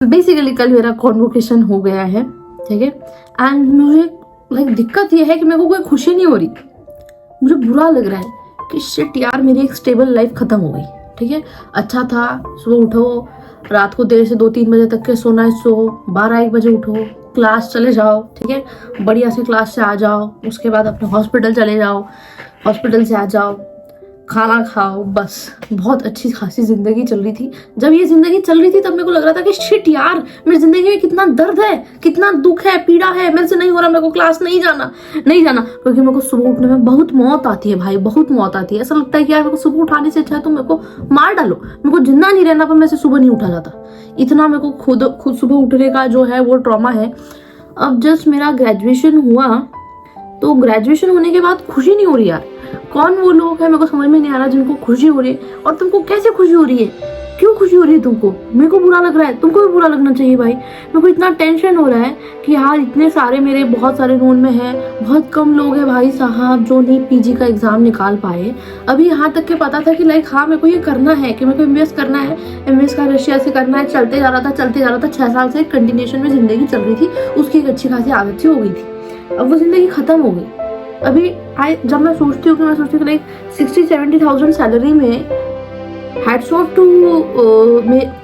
Basically कल मेरा convocation हो गया है, ठीक है। एंड मुझे दिक्कत ये है कि मेरे को कोई खुशी नहीं हो रही। मुझे बुरा लग रहा है कि शिट यार, मेरी एक स्टेबल लाइफ खत्म हो गई, ठीक है। अच्छा था, सुबह उठो, रात को देर से 2-3 बजे तक के सोना है, सो 12-1 बजे उठो, क्लास चले जाओ, ठीक है, बढ़िया से क्लास से आ जाओ, उसके बाद अपने हॉस्पिटल चले जाओ, हॉस्पिटल से आ जाओ, खाना खाओ, बस बहुत अच्छी खासी जिंदगी चल रही थी। जब ये जिंदगी चल रही थी तब मेरे को लग रहा था कि शिट यार, मेरी जिंदगी में कितना दर्द है, कितना दुख है, पीड़ा है, मेरे से नहीं हो रहा, मेरे को क्लास नहीं जाना, क्योंकि मेरे को सुबह उठने में बहुत मौत आती है भाई, बहुत मौत आती है। ऐसा लगता है कि यार मेरे को सुबह उठाने से अच्छा है तो मेरे को मार डालो, मेरे को जिंदा नहीं रहना, पर मेरे से सुबह नहीं उठा जाता। इतना मेरे को खुद सुबह उठने का जो है वो ट्रॉमा है। अब जस्ट मेरा ग्रेजुएशन हुआ, तो ग्रेजुएशन होने के बाद खुशी नहीं हो रही यार। कौन वो लोग हैं मेरे को समझ में नहीं आ रहा जिनको खुशी हो रही है, और तुमको कैसे खुशी हो रही है, क्यों खुशी हो रही है तुमको? मेरे को बुरा लग रहा है, तुमको भी बुरा लगना चाहिए भाई। मेरे को इतना टेंशन हो रहा है कि यार इतने सारे मेरे बहुत सारे रोल में है, बहुत कम लोग हैं भाई साहब जो नहीं पीजी का एग्जाम निकाल पाए। अभी यहाँ तक के पता था कि हाँ मेरे को ये करना है, कि मेरे को एमबीएस करना है, एमबीएस का रशिया से करना है, चलते जा रहा था 6 साल से कंटिन्यूएशन में जिंदगी चल रही थी, उसकी एक अच्छी खासी आदत सी हो गई थी। अब वो जिंदगी खत्म हो गई। अभी जब मैं सोचती हूँ कि 60-70,000 सैलरी में, hats off to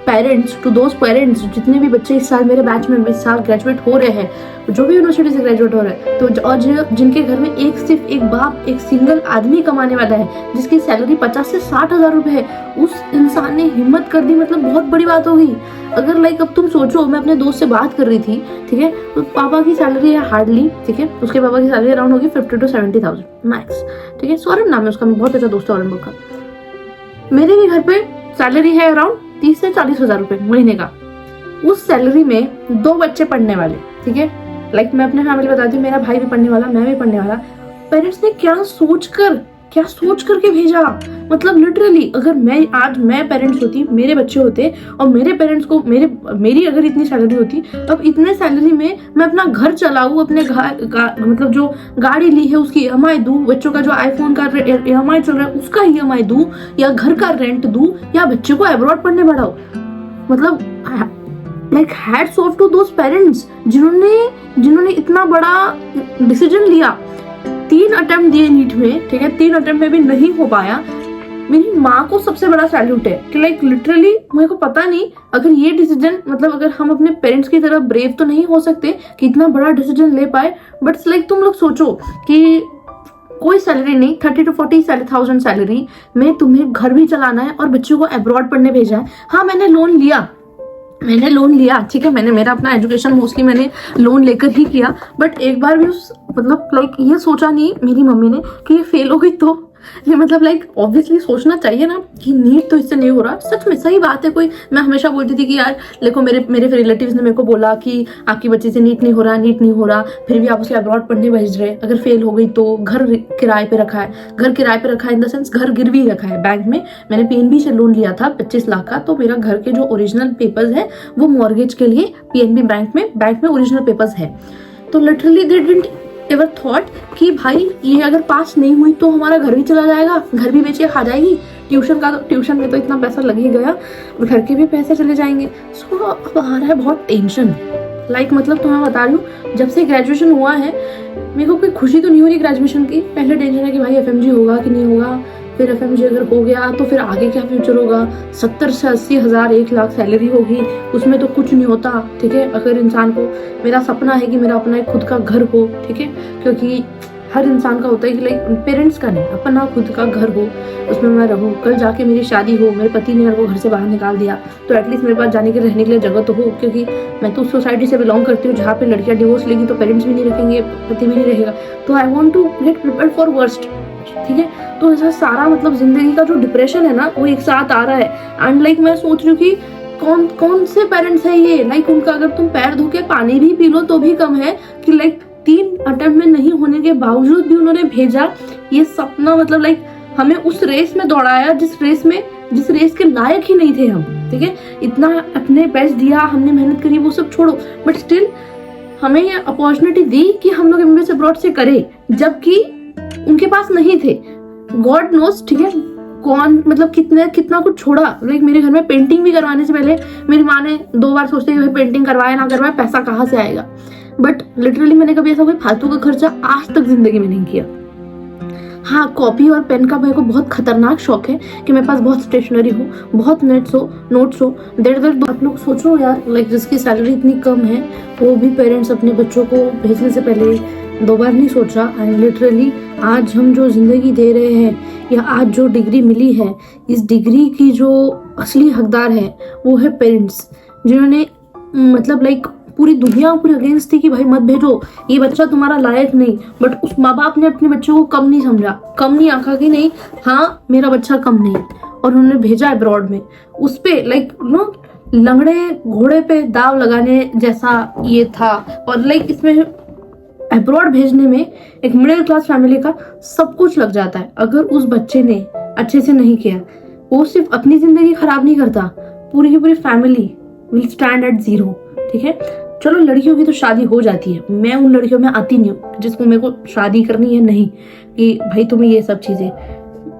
parents, to those parents, जितने भी बच्चे इस साल मेरे बैच में इस साल ग्रेजुएट हो रहे हैं, जो भी यूनिवर्सिटी से ग्रेजुएट हो रहे हैं, तो और जिनके घर में सिर्फ एक बाप, एक सिंगल आदमी कमाने वाला है, जिसकी सैलरी 50 से 60 हजार रुपए है, उस इंसान ने हिम्मत कर दी, मतलब बहुत बड़ी बात हो गई। अगर अब तुम सोचो, मैं अपने दोस्त से बात कर रही थी, ठीक है, तो पापा की सैलरी है हार्डली, ठीक है, उसके पापा की सैलरी अराउंड होगी 50 to 70,000 मैक्स, ठीक है। सौरभ नाम है उसका, बहुत अच्छा दोस्त है औरंगाबाद का। मेरे भी घर पे सैलरी है अराउंड 30 से 40 हजार रुपए महीने का। उस सैलरी में 2 बच्चे पढ़ने वाले, ठीक है, मैं अपने फैमिली बताती हूँ, मेरा भाई भी पढ़ने वाला, मैं भी पढ़ने वाला। पेरेंट्स ने क्या सोच करके भेजा, मतलब लिटरली अगर मैं पेरेंट्स होती, मेरे बच्चे होते और मेरे पेरेंट्स को मेरी अगर इतनी सैलरी होती, अब इतने सैलरी में मैं अपना घर चलाऊं, अपने मतलब जो गाड़ी ली है उसकी ईएमआई दूं, बच्चों का जो आईफोन का ईएमआई चल रहा है उसका ईएमआई दूं, या घर का रेंट दूं, या बच्चे को अब्रॉड पढ़ने बढ़ाओ। मतलब hats off to those parents जिन्होंने इतना बड़ा डिसीजन लिया। 3 अटेम्प्ट दिए नीट में, ठीक है, 3 अटेम्प्ट में भी नहीं हो पाया। मेरी माँ को सबसे बड़ा सैल्यूट है कि लिटरली मेरे को पता नहीं, अगर ये डिसीजन, मतलब अगर हम अपने पेरेंट्स की तरह ब्रेव तो नहीं हो सकते कि इतना बड़ा डिसीजन ले पाए, बट तुम लोग सोचो कि कोई सैलरी नहीं, 30 to 40,000 सैलरी में तुम्हें घर भी चलाना है और बच्चों को अब्रॉड पढ़ने भेजा है। हाँ, मैंने लोन लिया, ठीक है, मैंने मेरा अपना एजुकेशन मोस्टली मैंने लोन लेकर ही किया, बट एक बार भी ये सोचा नहीं मेरी मम्मी ने कि ये फेल हो गई तो ये ऑब्वियसली सोचना चाहिए ना कि नीट तो इससे नहीं हो रहा। सच में सही बात है। मैं हमेशा बोलती थी कि यार देखो, मेरे रिलेटिव्स ने मेरे को बोला कि आपकी बच्ची से नीट नहीं हो रहा, फिर भी आप उसे अब्रॉड पढ़ने भेज रहे, अगर फेल हो गई तो घर किराए पे रखा है इन द सेंस घर गिरवी रखा है बैंक में। मैंने पीएनबी से लोन लिया था 25 लाख का, तो मेरा घर के जो ओरिजिनल पेपर्स है वो मॉर्गेज के लिए पीएनबी बैंक में ओरिजिनल पेपर्स है। तो literally they didn't ever thought कि भाई ये अगर पास नहीं हुई तो हमारा घर भी चला जाएगा, घर भी बेच के खा जाएगी, ट्यूशन में तो इतना पैसा लग ही गया, घर के भी पैसे चले जाएंगे। सो अब आ रहा है बहुत टेंशन। मतलब तुम्हें बता रही हूँ, जब से ग्रेजुएशन हुआ है मेरे को कोई खुशी तो नहीं हो रही ग्रेजुएशन की। पहले टेंशन है कि भाई एफएमजी होगा कि नहीं होगा, फिर एफएमजी अगर हो गया तो फिर आगे क्या फ्यूचर होगा। 70 से 80 हजार 1 लाख सैलरी होगी, उसमें तो कुछ नहीं होता, ठीक है। अगर इंसान को, मेरा सपना है कि मेरा अपना एक खुद का घर हो, ठीक है, क्योंकि हर इंसान का होता है कि पेरेंट्स का नहीं, अपना खुद का घर हो, उसमें मैं रहूं, कल जाके मेरी शादी हो, मेरे पति ने मेरे को घर से बाहर निकाल दिया तो एटलीस्ट मेरे पास जाने के रहने के लिए जगह तो हो, क्योंकि मैं तो उस सोसाइटी से बिलोंग करती हूँ जहाँ पे लड़कियां डिवोर्स लेगी तो पेरेंट्स भी नहीं रखेंगे, पति भी नहीं रहेगा। तो I want to get prepared for worst, ठीक है। तो ऐसा सारा जिंदगी का जो डिप्रेशन है ना वो एक साथ आ रहा है। एंड मैं सोच रही हूँ कि कौन से पेरेंट्स है ये, उनका अगर तुम पैर धो के पानी भी पी लो तो भी कम है कि 3 अटेम्प्ट में नहीं होने के बावजूद भी उन्होंने भेजा ये सपना। हमें उस रेस में दौड़ाया जिस रेस के लायक ही नहीं थे हम, ठीक है। इतना अपने बेस्ट दिया, हमने मेहनत करी, वो सब छोड़ो, बट स्टिल हमें ये अपॉर्चुनिटी दी कि हम लोग एमबीए अब्रॉड से करें, जबकि उनके पास नहीं थे। गॉड नोस, ठीक है, कौन मतलब कितना कुछ छोड़ा। लाइक मेरे घर में पेंटिंग भी करवाने से पहले मेरी माँ ने 2 बार सोचते कि भाई पेंटिंग करवाए ना करवाए, पैसा कहाँ से आएगा। बट लिटरली मैंने कभी ऐसा कोई फालतू का खर्चा आज तक जिंदगी में नहीं किया। हाँ, कॉपी और पेन का मेरे को बहुत खतरनाक शौक है कि मेरे पास बहुत स्टेशनरी हो, बहुत नोट्स हो। आप लोग सोचो यार, लाइक जिसकी सैलरी इतनी कम है वो भी पेरेंट्स अपने बच्चों को भेजने से पहले 2 बार नहीं सोचा। एंड लिटरली आज हम जो जिंदगी दे रहे हैं या आज जो डिग्री मिली है, इस डिग्री की जो असली हकदार है वो है पेरेंट्स, जिन्होंने मतलब लाइक पूरी दुनिया पूरी अगेंस्ट थी कि भाई मत भेजो, ये बच्चा तुम्हारा लायक नहीं। बट उस माँ बाप ने अपने बच्चों को कम नहीं समझा, कम नहीं आंका कि नहीं हाँ मेरा बच्चा कम नहीं, और उन्होंने भेजा अब्रॉड में। उस पे लाइक लंगड़े घोड़े पे दाव लगाने जैसा ये था। और लाइक इसमें अब्रॉड भेजने में एक मिडिल क्लास फैमिली का सब कुछ लग जाता है। अगर उस बच्चे ने अच्छे से नहीं किया, वो सिर्फ अपनी जिंदगी खराब नहीं करता, पूरी की पूरी फैमिली विल स्टैंड एट 0। ठीक है, चलो लड़कियों की तो शादी हो जाती है, मैं उन लड़कियों में आती नहीं हूँ जिसको मेरे को शादी करनी है, नहीं कि भाई तुम्हें ये सब चीजें।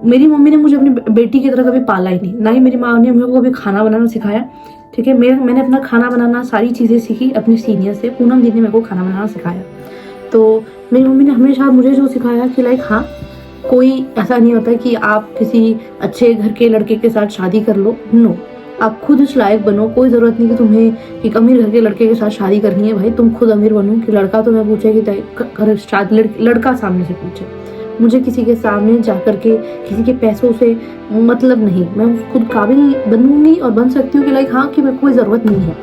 मेरी मम्मी ने मुझे अपनी बेटी की तरह कभी पाला ही नहीं, ना ही मेरी माँ ने मेरे को कभी खाना बनाना सिखाया। ठीक है, मैंने अपना खाना बनाना सारी चीजें सीखी अपने सीनियर से। पूनम दीदी ने मेरे को खाना बनाना सिखाया। तो मेरी मम्मी ने हमेशा मुझे जो सिखाया कि लाइक हाँ, कोई ऐसा नहीं होता कि आप किसी अच्छे घर के लड़के के साथ शादी कर लो। नो, आप खुद उस लायक बनो। कोई जरूरत नहीं कि तुम्हें एक अमीर घर के लड़के के साथ शादी करनी है। भाई तुम खुद अमीर बनो कि लड़का तुम्हें पूछे कि लड़का सामने से पूछे। मुझे किसी के सामने जाकर के किसी के पैसों से मतलब नहीं, मैं खुद काबिल बनूंगी और बन सकती हूँ कि लाइक हाँ कि मेरे को कोई ज़रूरत नहीं है।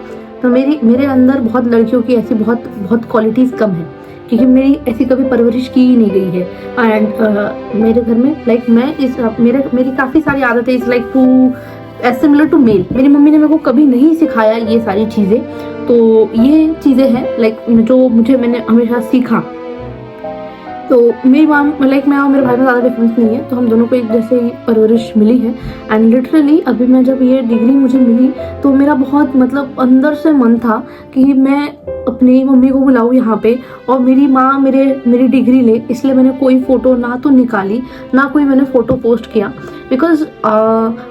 तो मेरे अंदर बहुत लड़कियों की ऐसी बहुत क्वालिटीज़ कम है, क्योंकि मेरी ऐसी कभी परवरिश की ही नहीं गई है। एंड मेरे घर में लाइक मेरी काफ़ी सारी आदतें इस like to age similar to male. मेरी मम्मी ने मेरे को कभी नहीं सिखाया ये सारी चीज़ें। तो ये चीज़ें हैं लाइक जो मैंने हमेशा सीखा। तो मेरी माँ लाइक मैं और मेरे भाई में ज़्यादा डिफरेंस नहीं है, तो हम दोनों को एक जैसे ही परवरिश मिली है। एंड लिटरली अभी मैं जब ये डिग्री मुझे मिली तो मेरा बहुत मतलब अंदर से मन था कि मैं अपनी मम्मी को बुलाऊँ यहाँ पे और मेरी माँ मेरी डिग्री ले। इसलिए मैंने कोई फ़ोटो ना तो निकाली, ना कोई मैंने फ़ोटो पोस्ट किया। बिकॉज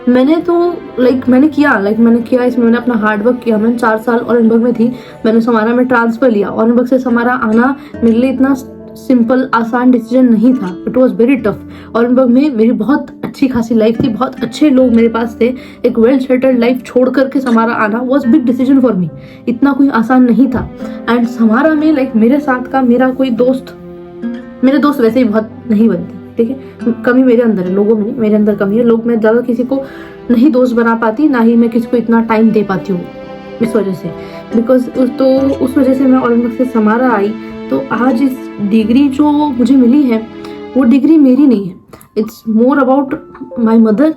मैंने किया इसमें मैंने अपना हार्डवर्क किया। मैंने 4 साल ऑरेंजबर्ग में थी, मैंने समारा में ट्रांसफ़र लिया। ऑरेंजबर्ग से समारा आना मेरे लिए इतना सिंपल आसान डिसीजन नहीं था, इट वॉज वेरी टफ। ऑरेंजबर्ग में मेरी बहुत अच्छी खासी लाइफ थी, बहुत अच्छे लोग मेरे पास थे। एक वेल सेटल्ड लाइफ छोड़ करके समारा आना was big decision for me, इतना कोई आसान नहीं था। एंड समारा में लाइक मेरे साथ का मेरे दोस्त वैसे ही बहुत नहीं बनते। ठीक है, कमी मेरे अंदर है, लोगों में नहीं, मेरे अंदर कमी है। लोग मैं ज़्यादा किसी को नहीं दोस्त बना पाती, ना ही मैं किसी को इतना टाइम दे पाती हूँ इस वजह से। बिकॉज तो उस वजह से मैं ऑरेंजबर्ग से समारा आई। तो आज इस डिग्री जो मुझे मिली है वो डिग्री मेरी नहीं है, it's more about my mother.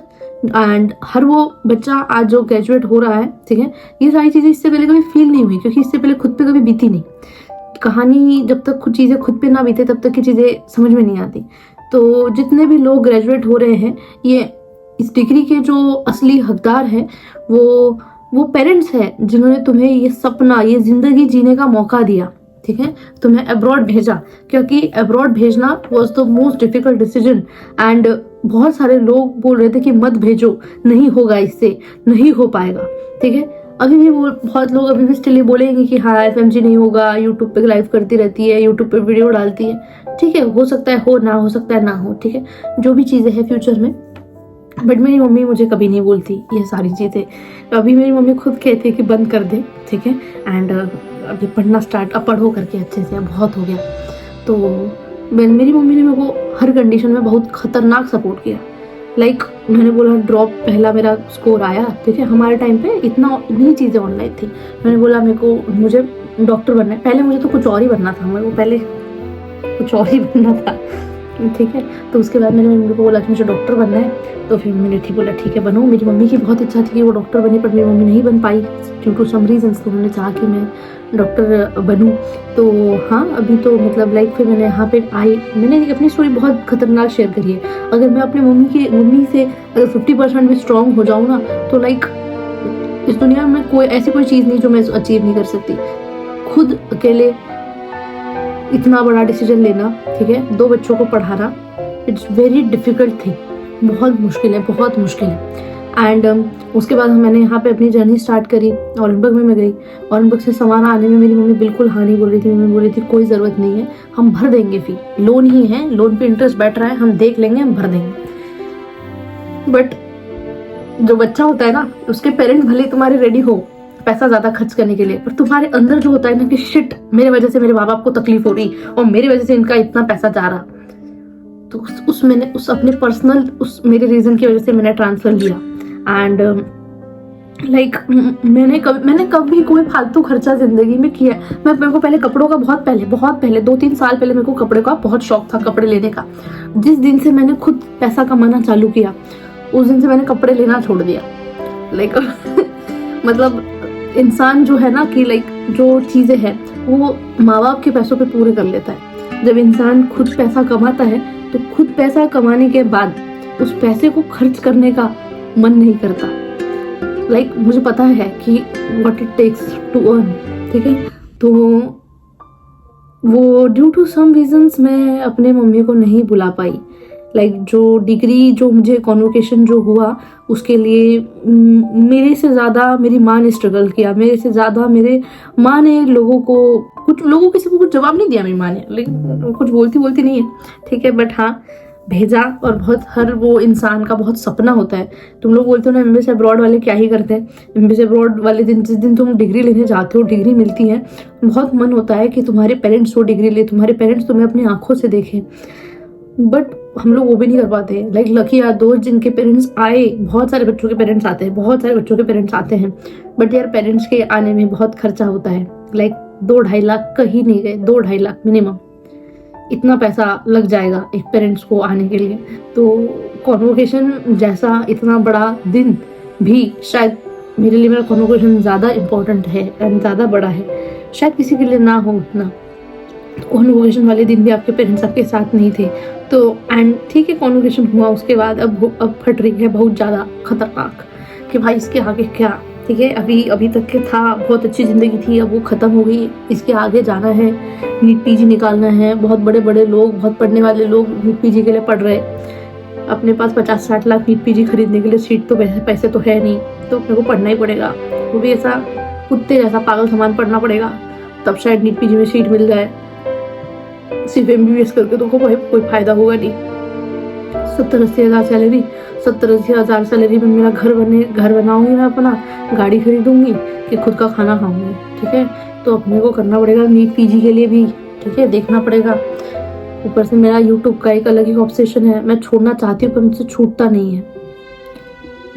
And हर वो बच्चा आज जो ग्रेजुएट हो रहा है, ठीक है, ये सारी चीज़ें इससे पहले कभी फील नहीं हुई, क्योंकि इससे पहले खुद पे कभी बीती नहीं। कहानी जब तक कुछ चीज़ें खुद पे ना बीते तब तक की चीज़ें समझ में नहीं आती। तो जितने भी लोग ग्रेजुएट हो रहे हैं, ये इस डिग्री के जो असली हकदार हैं वो पेरेंट्स हैं, जिन्होंने तुम्हें ये सपना, ये ज़िंदगी जीने का मौका दिया। ठीक है, तुम्हें अब्रॉड भेजा, क्योंकि अब्रॉड भेजना was the most difficult decision. And बहुत सारे लोग बोल रहे थे कि मत भेजो, नहीं होगा, इससे नहीं हो पाएगा। ठीक है, अभी भी बहुत लोग अभी भी स्टिल बोलेंगे कि हाँ FMG नहीं होगा, यूट्यूब पे लाइव करती रहती है, यूट्यूब पे वीडियो डालती है। ठीक है, हो सकता है हो, ना हो सकता है ना हो। ठीक है, जो भी चीज़ें हैं फ्यूचर में। बट मेरी मम्मी मुझे कभी नहीं बोलती ये सारी चीज़ें। तो अभी मेरी मम्मी खुद कहती है कि बंद कर दे। ठीक है, एंड अभी पढ़ना स्टार्ट, अब पढ़ो करके अच्छे से, अब बहुत हो गया। तो मेरी मम्मी ने मेरे को हर कंडीशन में बहुत खतरनाक सपोर्ट किया। लाइक मैंने बोला ड्रॉप, पहला मेरा स्कोर आया। ठीक है, हमारे टाइम पे इतनी चीज़ें ऑनलाइन थी। मैंने बोला मुझे डॉक्टर बनना है। पहले मुझे तो कुछ और ही बनना था, मेरे को पहले कुछ और ही बनना था। ठीक है, तो उसके बाद मैंने मम्मी को बोला कि मुझे डॉक्टर बनना है। तो फिर मैंने बोला ठीक है बनो। मेरी मम्मी की बहुत इच्छा थी कि वो डॉक्टर बनी, पर मेरी मम्मी नहीं बन पाई ड्यू टू सम रीजंस। तो उन्होंने चाहा कि मैं डॉक्टर बनूं। तो हाँ, अभी तो मतलब लाइक फिर मैंने यहाँ पे आई। मैंने अपनी स्टोरी बहुत खतरनाक शेयर करी है। अगर मैं अपनी मम्मी से अगर 50% भी स्ट्रॉन्ग हो जाऊँ ना, तो लाइक इस दुनिया में ऐसी कोई चीज़ नहीं जो मैं अचीव नहीं कर सकती। खुद अकेले इतना बड़ा डिसीजन लेना, ठीक है, 2 बच्चों को पढ़ाना, इट्स वेरी डिफिकल्ट थिंग। बहुत मुश्किल है, बहुत मुश्किल है। एंड उसके बाद मैंने यहाँ पे अपनी जर्नी स्टार्ट करी। ऑरेंजबर्ग में मैं गई। ऑरेंजबर्ग से सामान आने में मेरी मम्मी बिल्कुल हाँ नहीं बोल रही थी। मम्मी बोल रही थी कोई ज़रूरत नहीं है, हम भर देंगे फी, लोन ही है, लोन पे इंटरेस्ट बैठ रहा है, हम देख लेंगे, हम भर देंगे। बट जो बच्चा होता है ना, उसके पेरेंट्स भले तुम्हारे रेडी हो पैसा ज़्यादा खर्च करने के लिए, पर तुम्हारे अंदर जो होता है ना कि शिट, मेरे वजह से मेरे माँ बाप को तकलीफ हो रही और मेरे वजह से इनका इतना पैसा जा रहा, तो मैंने उस अपने पर्सनल उस मेरे रीज़न की वजह से मैंने ट्रांसफ़र लिया। एंड मैंने कभी कोई फालतू खर्चा जिंदगी में किया। मेरे को पहले कपड़ों का बहुत पहले 2-3 साल पहले मेरे को कपड़े का बहुत शौक था, कपड़े लेने का। जिस दिन से मैंने खुद पैसा कमाना चालू किया, उस दिन से मैंने कपड़े लेना छोड़ दिया। मतलब इंसान जो है ना कि जो चीज़ें हैं वो माँ बाप के पैसों पे पूरे कर लेता है। जब इंसान खुद पैसा कमाता है तो खुद पैसा कमाने के बाद उस पैसे को खर्च करने का मन नहीं करता। मुझे पता है कि what it takes to earn, ठीक है। तो वो ड्यू टू सम रीजंस मैं अपने मम्मी को नहीं बुला पाई। जो डिग्री जो मुझे कॉन्वोकेशन जो हुआ उसके लिए मेरे से ज़्यादा मेरी माँ ने स्ट्रगल किया, मेरे से ज़्यादा मेरे माँ ने किसी को कुछ जवाब नहीं दिया। मेरी माँ ने लेकिन कुछ बोलती नहीं है, ठीक है, बट हाँ भेजा। और हर वो इंसान का बहुत सपना होता है। तुम लोग बोलते हो ना एमबीए अब्रॉड वाले क्या ही करते हैं। एमबीए अब्रॉड वाले दिन, जिस दिन तुम डिग्री लेने जाते हो, डिग्री मिलती है, बहुत मन होता है कि तुम्हारे पेरेंट्स वो डिग्री ले, तुम्हारे पेरेंट्स तुम्हें अपनी आंखों से देखें। बट हम लोग वो भी नहीं कर पाते। लकी आर दोस्त जिनके पेरेंट्स आए। बहुत सारे बच्चों के पेरेंट्स आते हैं, बट यार पेरेंट्स के आने में बहुत खर्चा होता है। 2-2.5 लाख कहीं नहीं गए, 2-2.5 लाख मिनिमम, इतना पैसा लग जाएगा एक पेरेंट्स को आने के लिए। तो कॉन्वोकेशन जैसा इतना बड़ा दिन भी शायद मेरे लिए, मेरा कॉन्वोकेशन ज़्यादा इम्पोर्टेंट है एंड ज़्यादा बड़ा है, शायद किसी के लिए ना हो उतना। कॉन्वोकेशन वाले दिन भी आपके पेरेंट्स आपके साथ नहीं थे। तो एंड ठीक है, कॉन्वोकेशन हुआ, उसके बाद अब फट रही है बहुत ज़्यादा खतरनाक कि भाई इसके आगे क्या, ठीक है। अभी तक के था, बहुत अच्छी ज़िंदगी थी, अब वो ख़त्म हो गई। इसके आगे जाना है, नीट पीजी निकालना है। बहुत बड़े लोग, बहुत पढ़ने वाले लोग नीट पीजी के लिए पढ़ रहे। अपने पास 50-60 लाख नीट पीजी खरीदने के लिए सीट तो पैसे तो है नहीं, तो अपने को पढ़ना ही पड़ेगा। वो भी ऐसा कुत्ते जैसा पागल सामान पढ़ना पड़ेगा, तब शायद नीट पीजी में सीट मिल जाए। सिर्फ MBBS करके तो कोई फायदा होगा नहीं। 70-80 हज़ार सैलरी, 70-80 हज़ार सैलरी में मेरा घर बनाऊंगी मैं, अपना गाड़ी खरीदूंगी कि खुद का खाना खाऊंगी, ठीक है। तो अपने को करना पड़ेगा नीट पीजी के लिए भी, ठीक है, देखना पड़ेगा। ऊपर से मेरा यूट्यूब का एक अलग ही ऑब्सेशन है। मैं छोड़ना चाहती हूँ पर मुझसे छूटता नहीं है।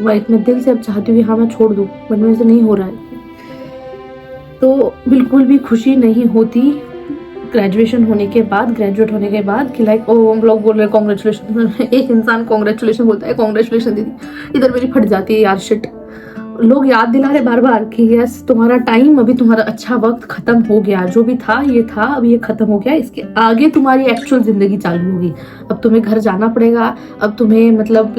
मैं दिल से अब चाहती हूँ कि हाँ मैं छोड़ दूँ, बट मेरे से नहीं हो रहा है। तो बिल्कुल भी खुशी नहीं होती ग्रेजुएट होने के बाद कि हम लोग बोल रहे हैं कॉन्ग्रेचुलेशन। एक इंसान कॉन्ग्रेचुलेशन बोलता है, कॉन्ग्रेचुलेशन दीदी, इधर मेरी फट जाती है यार, शिट। लोग याद दिला रहे बार बार कि यस तुम्हारा टाइम, अभी तुम्हारा अच्छा वक्त खत्म हो गया, जो भी था ये था, अब ये खत्म हो गया, इसके आगे तुम्हारी एक्चुअल जिंदगी चालू होगी। अब तुम्हें घर जाना पड़ेगा, अब तुम्हें मतलब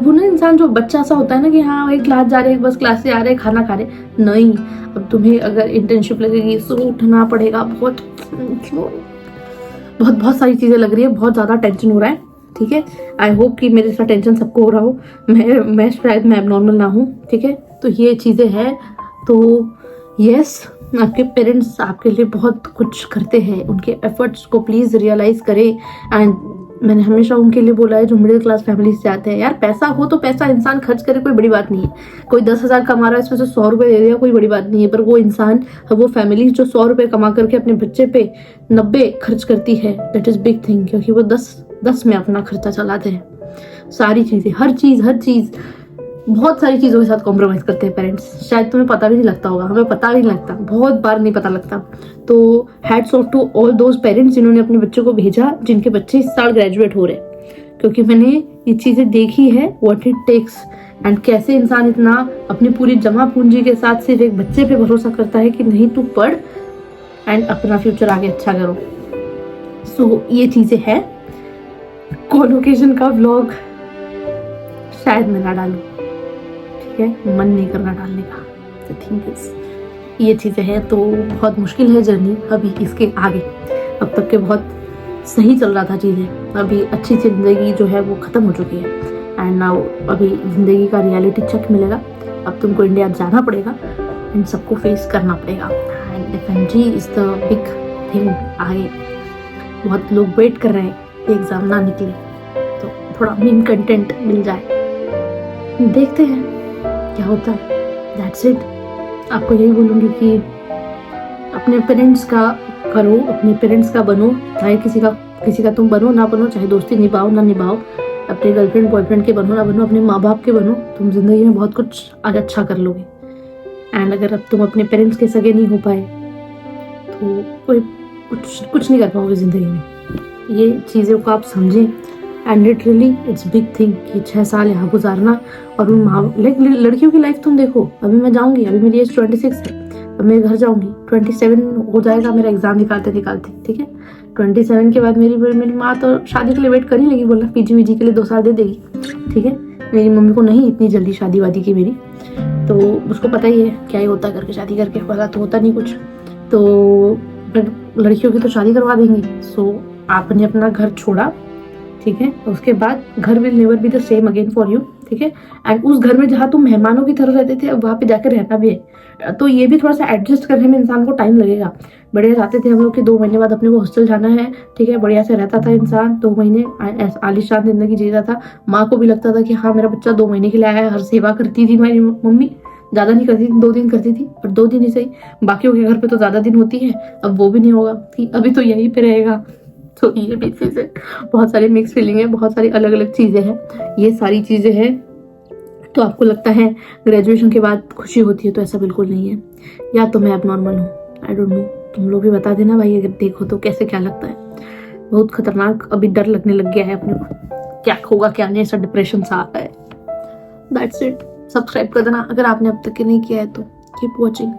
वो ना इंसान जो बच्चा सा होता है ना कि हाँ भाई क्लास जा रहे, बस क्लास से आ रहे, खाना खा रहे, नहीं। अब तुम्हें अगर इंटर्नशिप लगेगी तो उठना पड़ेगा, बहुत सारी चीजें लग रही है, बहुत ज्यादा टेंशन हो रहा है, ठीक है। आई होप कि मेरे साथ टेंशन सबको हो रहा हो, मैं शायद मैं एबनॉर्मल ना हूँ, ठीक है। तो ये चीज़ें हैं। तो यस, आपके पेरेंट्स आपके लिए बहुत कुछ करते हैं, उनके एफर्ट्स को प्लीज़ रियलाइज़ करें। एंड मैंने हमेशा उनके लिए बोला है जो मिडिल क्लास फैमिली से आते हैं, यार पैसा हो तो पैसा इंसान खर्च करे, कोई बड़ी बात नहीं है। कोई 10,000 कमा रहा है, इसमें से 100 रुपये दे दिया, कोई बड़ी बात नहीं है। पर वो इंसान, वो फैमिली जो 100 रुपये कमा करके अपने बच्चे पे 90 खर्च करती है, दैट इज़ बिग थिंग, क्योंकि वो 10 में अपना खर्चा चलाते हैं। सारी चीज़ें, हर चीज़ बहुत सारी चीज़ों के साथ कॉम्प्रोमाइज़ करते हैं पेरेंट्स। शायद तुम्हें पता भी नहीं लगता होगा, हमें पता भी नहीं लगता, बहुत बार नहीं पता लगता। तो hats off to all those parents जिन्होंने अपने बच्चों को भेजा, जिनके बच्चे इस साल ग्रेजुएट हो रहे, क्योंकि मैंने ये चीज़ें देखी है, व्हाट इट टेक्स, एंड कैसे इंसान इतना अपनी पूरी जमा पूंजी के साथ सिर्फ एक बच्चे पे भरोसा करता है कि नहीं तू पढ़ एंड अपना फ्यूचर आगे अच्छा करो। सो ये चीज़ें हैं। कॉन्वोकेशन का व्लॉग शायद मैं ना डालूं, ठीक है, मन नहीं करना डालने का। द थिंग इज ये चीज़ें हैं। तो बहुत मुश्किल है जर्नी अभी इसके आगे। अब तक के बहुत सही चल रहा था चीज़ें, अभी अच्छी ज़िंदगी जो है वो ख़त्म हो चुकी है। एंड नाउ अभी ज़िंदगी का रियलिटी चेक मिलेगा, अब तुमको इंडिया जाना पड़ेगा एंड सबको फेस करना पड़ेगा। And FMG is the big thing आगे, बहुत लोग वेट कर रहे हैं एग्ज़ाम ना निकले तो थोड़ा मीम कंटेंट मिल जाए, देखते हैं क्या होता है। That's it. आपको यही बोलूँगी कि अपने पेरेंट्स का करो, अपने पेरेंट्स का बनो, चाहे किसी का तुम बनो ना बनो, चाहे दोस्ती निभाओ ना निभाओ, अपने गर्लफ्रेंड बॉयफ्रेंड के बनो ना बनो, अपने माँ बाप के बनो, तुम जिंदगी में बहुत कुछ आज अच्छा कर लोगे। एंड अगर अब तुम अपने पेरेंट्स के सगे नहीं हो पाए तो कोई कुछ नहीं कर पाओगे ज़िंदगी में। ये चीज़ों को आप समझें and literally it's big thing कि 6 साल यहाँ गुजारना और उन लड़कियों की लाइफ तुम देखो। अभी मैं जाऊँगी, अभी मेरी एज 26 है, अब मैं घर जाऊँगी, 27 हो जाएगा मेरा एग्ज़ाम निकालते निकालते, ठीक है। 27 के बाद मेरी माँ तो शादी के लिए वेट कर ही लगी, बोला PG के लिए 2 साल दे देगी, ठीक है। मेरी मम्मी को नहीं इतनी जल्दी शादी वादी की मेरी, तो उसको पता ही है क्या ही होता करके शादी करके, पता तो होता नहीं कुछ, तो फिर लड़कियों की तो शादी करवा देंगी। सो आपने अपना घर छोड़ा, ठीक है, उसके बाद घर will never be the same again for you, ठीक है। एंड उस घर में जहाँ तुम मेहमानों की तरह रहते थे अब वहाँ पे जाकर रहना भी है, तो ये भी थोड़ा सा एडजस्ट करने में इंसान को टाइम लगेगा। बढ़िया जाते थे हम लोग कि 2 महीने बाद अपने को हॉस्टल जाना है, ठीक है, बढ़िया से रहता था इंसान, 2 महीने आलीशान जिंदगी जीता था। माँ को भी लगता था कि हाँ मेरा बच्चा 2 महीने के लिए आया है, हर सेवा करती थी मेरी मम्मी, ज़्यादा नहीं करती थी, 2 दिन करती थी, और 2 दिन ही सही, बाकियों के घर पे तो ज़्यादा दिन होती है। अब वो भी नहीं होगा कि अभी तो यहीं पे रहेगा। तो ये भी चीज़ें, बहुत सारी मिक्स फीलिंग है, बहुत सारी अलग अलग चीज़ें हैं, ये सारी चीज़ें हैं। तो आपको लगता है ग्रेजुएशन के बाद खुशी होती है, तो ऐसा बिल्कुल नहीं है, या तो मैं अब नॉर्मल हूँ, आई डोंट नो। तुम लोग भी बता देना भाई, अगर देखो तो कैसे क्या लगता है। बहुत खतरनाक अभी डर लगने लग गया है अपने को, क्या होगा क्या नहीं, ऐसा डिप्रेशन सा आता है। That's it. सब्सक्राइब कर देना अगर आपने अब तक नहीं किया है तो। Keep watching.